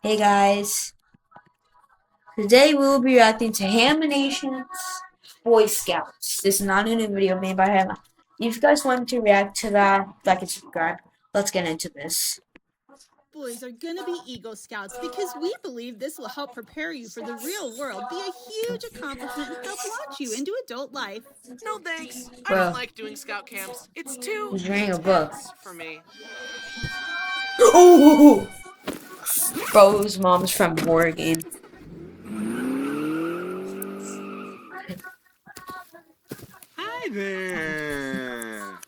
Hey guys, today we will be reacting to Hammination's Boy Scouts. This is not a new video made by him. If you guys want to react to that, like and subscribe. Let's get into this. Boys are gonna be Eagle Scouts because we believe this will help prepare you for the real world, be a huge accomplishment, and help launch you into adult life. No thanks. I don't Bro, like doing scout camps. It's too he's reading a book. intense for me. Ooh! Bro, his mom's from Oregon. Hi there.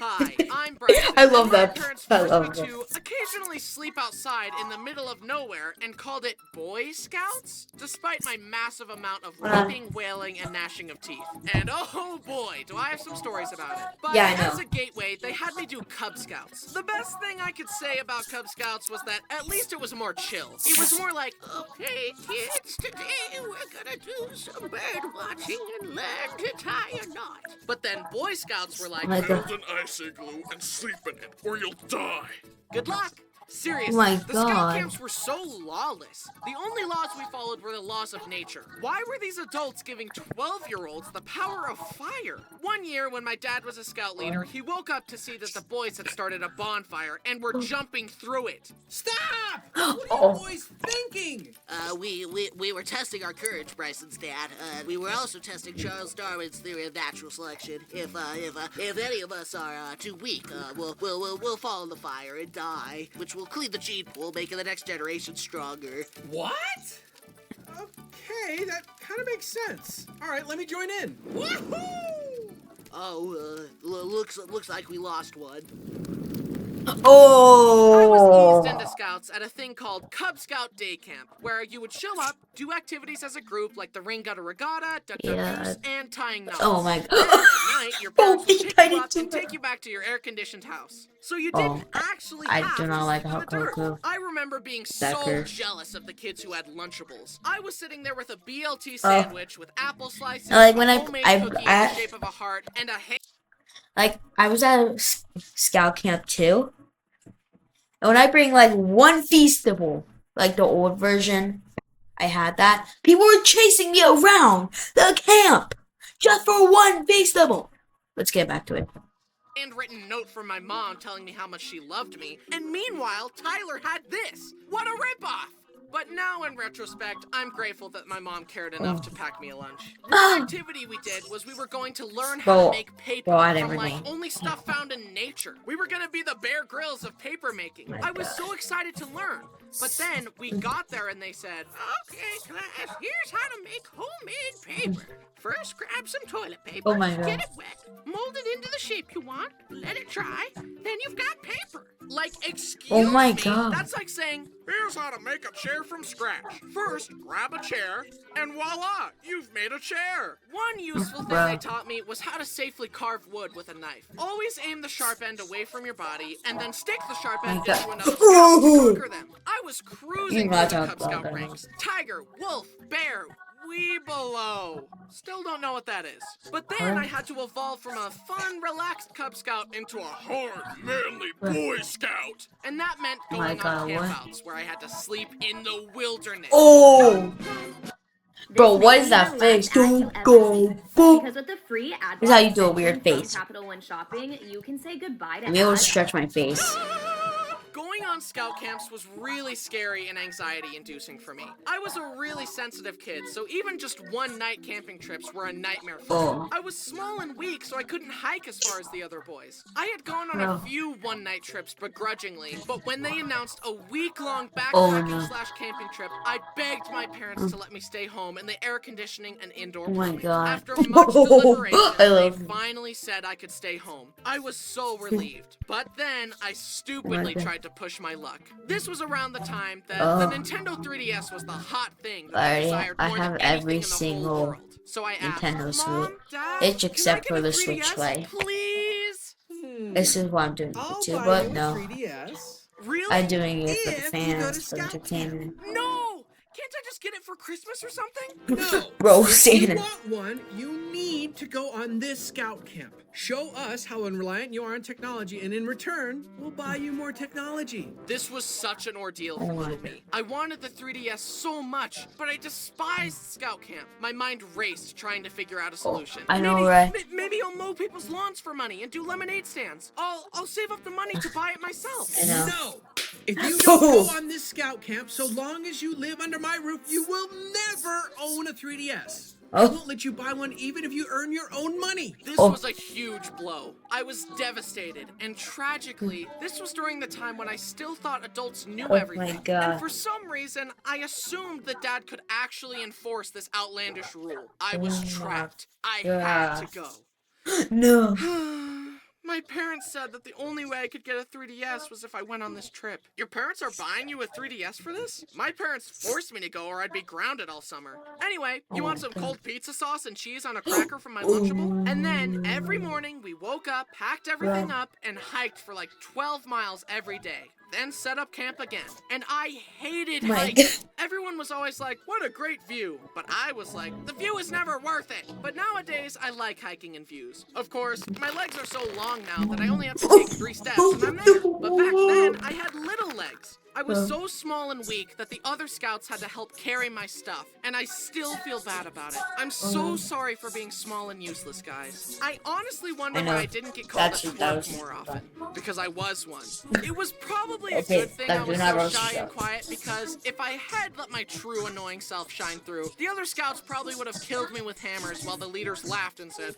Hi, I'm Bryson. I love and my that. parents I forced love me that. to occasionally sleep outside in the middle of nowhere and called it Boy Scouts, despite my massive amount of weeping, wailing, and gnashing of teeth. And oh boy, do I have some stories about it. But Yeah, I know. as a gateway, they had me do Cub Scouts. The best thing I could say about Cub Scouts was that at least it was more chill. It was more like, okay, kids, today we're gonna do some bird watching and learn to tie a knot. But then Boy Scouts were like, Oh my God. Build an ice igloo and sleep in it, or you'll die. good luck. Seriously, Oh my the scout God. camps were so lawless. The only laws we followed were the laws of nature. Why were these adults giving 12-year-olds the power of fire? One year, when my dad was a scout leader, he woke up to see that the boys had started a bonfire and were jumping through it. Stop! What are Uh-oh. you boys thinking? We were testing our courage, Bryson's dad. We were also testing Charles Darwin's theory of natural selection. If any of us are too weak, we'll fall in the fire and die, which will clean the gene pool, making the next generation stronger. What? Okay, that kind of makes sense. All right, let me join in. Woohoo! Oh, looks like we lost one. I was Oh! eased into scouts at a thing called Cub Scout Day Camp, where you would show up, do activities as a group like the ring gutter regatta, duck duck Yeah. goose, and tying knots. Oh my Then God. at night, your parents Oh, would pick I you didn't up do and that. take you back to your air-conditioned house. So you Oh, didn't actually I have do not to like sleep in hot the dirt. cocoa. I remember being That so curse. jealous of the kids who had Lunchables. I was sitting there with a BLT sandwich with apple slices, Like when a I- homemade I- cookie I- in the shape of a heart, and a Like, I was at a scout camp too. And when I bring like one Feastable, like the old version, I had that. People were chasing me around the camp just for one Feastable. Let's get back to it. handwritten note from my mom telling me how much she loved me, and meanwhile, Tyler had this. What a ripoff! But now, in retrospect, I'm grateful that my mom cared enough to pack me a lunch. One activity we did was we were going to learn how to make paper I didn't from, like, really- only stuff found in nature. We were gonna be the Bear Grylls of paper making. I was so excited to learn. But then we got there and they said, okay, class, here's how to make homemade paper. First, grab some toilet paper, Oh my God. get it wet, mold it into the shape you want, let it dry, then you've got paper. Like, excuse Oh my me, God. that's like saying, Here's how to make a chair from scratch. First, grab a chair, and voila, you've made a chair. one useful thing they taught me was how to safely carve wood with a knife. Always aim the sharp end away from your body, and then stick the sharp end God. into another scout to conquer them. I was cruising You're through not the talking Cub about Scout that. ranks. Tiger, wolf, bear, Weebelo. Still don't know what that is. But then I had to evolve from a fun, relaxed Cub Scout into a Hard, manly Boy Scout. and that meant Oh my going God, on what? campouts where I had to sleep in the wilderness. Oh! Bro, what is that face? Don't go. Boop. Because with the free ad This is how you do a block weird section from face. Capital One Shopping, you can say goodbye to I'm able to ads. stretch my face. Going on scout camps was really scary and anxiety-inducing for me. I was a really sensitive kid, so even just one-night camping trips were a nightmare for me. Oh. I was small and weak, so I couldn't hike as far as the other boys. I had gone on Oh. a few one-night trips begrudgingly, but when they announced a week-long Oh, backpacking no. slash camping trip, I begged my parents to let me stay home in the air conditioning and indoor Oh my plumbing. God. After much deliberation, I they love it. finally said I could stay home. I was so relieved. But then I stupidly God. tried to push my luck. This was around the time that Oh. the Nintendo 3DS was the hot thing that I Alrighty, desired I more have than every anything in the single whole world. So I asked, Nintendo Mom, Switch. Dad, It's can except I get for a the 3DS, Switch Lite. please? This is what I'm doing for I'll too, buy but you a no. 3DS. Really? I'm doing it for the If you go to fans, for Scout entertainment. No! Can't I just get it for Christmas or something? No. Bro, If Santa. you want one, you need to go on this scout camp. Show us how reliant you are on technology, and in return, we'll buy you more technology. This was such an ordeal Oh for my little God. me. I wanted the 3DS so much, but I despised Scout Camp. My mind raced trying to figure out a solution. I know, maybe, right? Maybe I'll mow people's lawns for money and do lemonade stands. I'll save up the money to buy it myself. I know. No. If you don't go on this scout camp, so long as you live under my roof, you will never own a 3DS. I Oh. won't let you buy one even if you earn your own money. This Oh. was a huge blow. I was devastated, and tragically, this was during the time when I still thought adults knew Oh my everything. God. And for some reason, I assumed that Dad could actually enforce this outlandish rule. I was Oh my trapped. I God. had to go. No. My parents said that the only way I could get a 3DS was if I went on this trip. Your parents are buying you a 3DS for this? My parents forced me to go or I'd be grounded all summer. Anyway, you Oh want my some God. cold pizza sauce and cheese on a cracker from my Lunchable? And then every morning we woke up, packed everything up, and hiked for like 12 miles every day. Then set up camp again. And I hated My hiking. God. Everyone was always like, what a great view. But I was like, the view is never worth it. But nowadays, I like hiking and views. Of course, my legs are so long now that I only have to take 3 steps and I'm there. But back then, I had little legs. I was so small and weak that the other scouts had to help carry my stuff, and I still feel bad about it. I'm so sorry for being small and useless, guys. I honestly wonder I know. why I didn't get called That's- a that twerp was- more often. Because I was one. It was probably a Okay, good thing that I do was not so roast shy you. and quiet, because if I had let my true annoying self shine through, the other scouts probably would have killed me with hammers while the leaders laughed and said,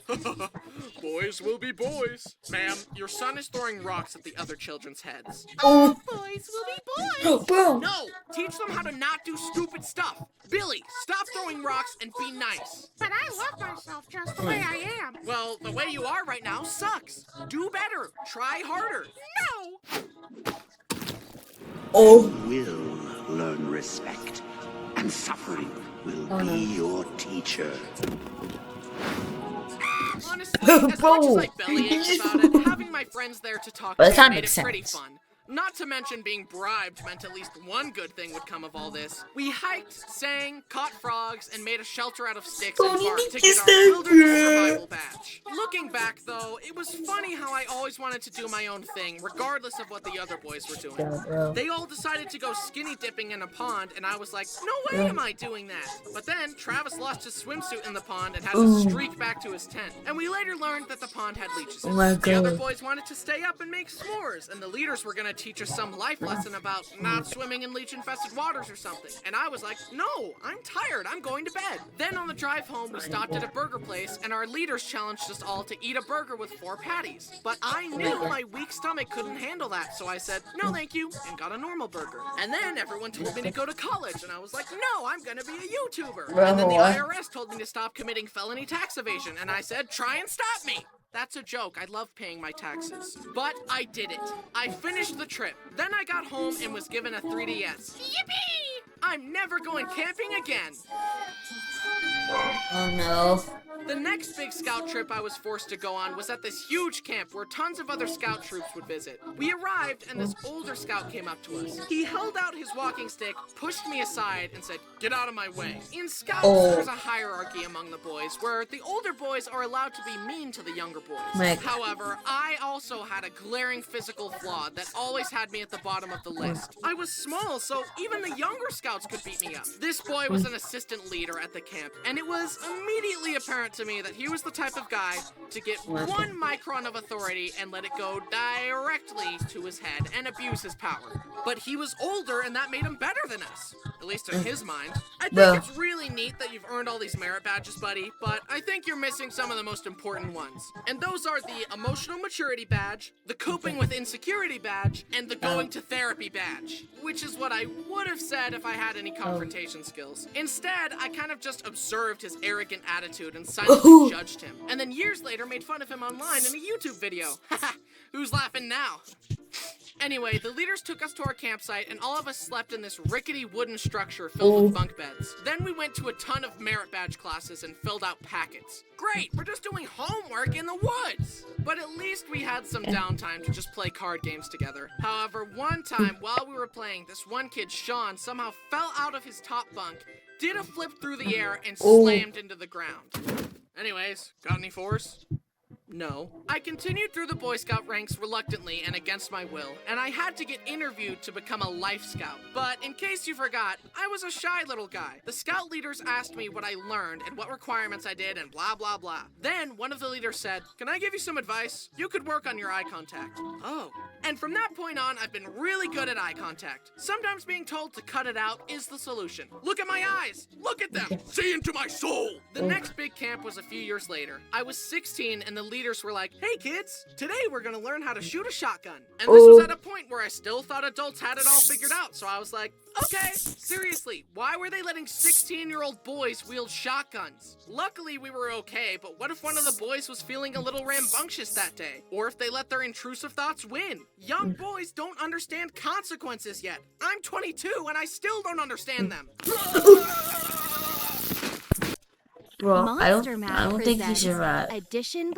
Boys will be boys. Ma'am, your son is throwing rocks at the other children's heads. Oh. boys will be boys. Oh, bro. No! Teach them how to not do stupid stuff. Billy, stop throwing rocks and be nice. But I love myself just the way I am. Well, the way you are right now sucks. Do better. Try harder. No! Oh. Will learn respect, and suffering will be your teacher. Honestly, as much as Bro. I bellyache about it, having my friends there to talk Well, to that made makes it pretty sense. fun. Not to mention being bribed meant at least one good thing would come of all this. We hiked, sang, caught frogs, and made a shelter out of sticks and Pony bark to Nick get is our so wilderness good. survival badge. Looking back, though, it was funny how I always wanted to do my own thing, regardless of what the other boys were doing. Yeah, bro. They all decided to go skinny dipping in a pond, and I was like, no way am I doing that. But then Travis lost his swimsuit in the pond and had to streak back to his tent. And we later learned that the pond had leeches in it. Oh my The other God. boys wanted to stay up and make s'mores, and the leaders were gonna teach us some life lesson about not swimming in leech-infested waters or something. And I was like, no, I'm tired, I'm going to bed. Then on the drive home, we stopped at a burger place, and our leaders challenged us all to eat a burger with 4 patties. But I knew my weak stomach couldn't handle that, so I said, no thank you, and got a normal burger. And then everyone told me to go to college, and I was like, no, I'm gonna be a YouTuber. And then the Bro. IRS told me to stop committing felony tax evasion, and I said, try and stop me. That's a joke. I love paying my taxes. But I did it. I finished the trip. Then I got home and was given a 3DS. Yippee! I'm never going camping again. Oh no. The next big scout trip I was forced to go on was at this huge camp where tons of other scout troops would visit. We arrived and this older scout came up to us. He held out his walking stick, pushed me aside, and said, get out of my way. In scouts, there's a hierarchy among the boys where the older boys are allowed to be mean to the younger boys. My- However, I also had a glaring physical flaw that always had me at the bottom of the list. I was small, so even the younger scouts could beat me up. This boy was an assistant leader at the camp, and it was immediately apparent to me that he was the type of guy to get 1 micron of authority and let it go directly to his head and abuse his power. But he was older, and that made him better than us. At least in his mind. I think Bro. it's really neat that you've earned all these merit badges, buddy, but I think you're missing some of the most important ones. And those are the emotional maturity badge, the coping with insecurity badge, and the going to therapy badge. Which is what I would have said if I had any confrontation skills. Instead, I kind of just observed his arrogant attitude and silently judged him. And then years later made fun of him online in a YouTube video. Haha, who's laughing now? Anyway, the leaders took us to our campsite, and all of us slept in this rickety wooden structure filled with bunk beds. Then we went to a ton of merit badge classes and filled out packets. Great, we're just doing homework in the woods! But at least we had some downtime to just play card games together. However, one time while we were playing, this one kid, Sean, somehow fell out of his top bunk, did a flip through the air, and slammed into the ground. Anyways, got any fours? No. I continued through the Boy Scout ranks reluctantly and against my will, and I had to get interviewed to become a Life Scout. But in case you forgot, I was a shy little guy. The Scout leaders asked me what I learned and what requirements I did and blah blah blah. Then one of the leaders said, "Can I give you some advice? You could work on your eye contact." Oh. And from that point on, I've been really good at eye contact. Sometimes being told to cut it out is the solution. Look at my eyes! Look at them! See into my soul! The next big camp was a few years later. I was 16 and the leaders were like, "Hey kids, today we're gonna learn how to shoot a shotgun." And this was at a point where I still thought adults had it all figured out, so I was like, okay, seriously, why were they letting 16-year-old boys wield shotguns? Luckily we were okay, but what if one of the boys was feeling a little rambunctious that day? Or if they let their intrusive thoughts win? Young boys don't understand consequences yet. I'm 22 and I still don't understand them. Bro, I Monster don't Matt think he presents should rap. Edition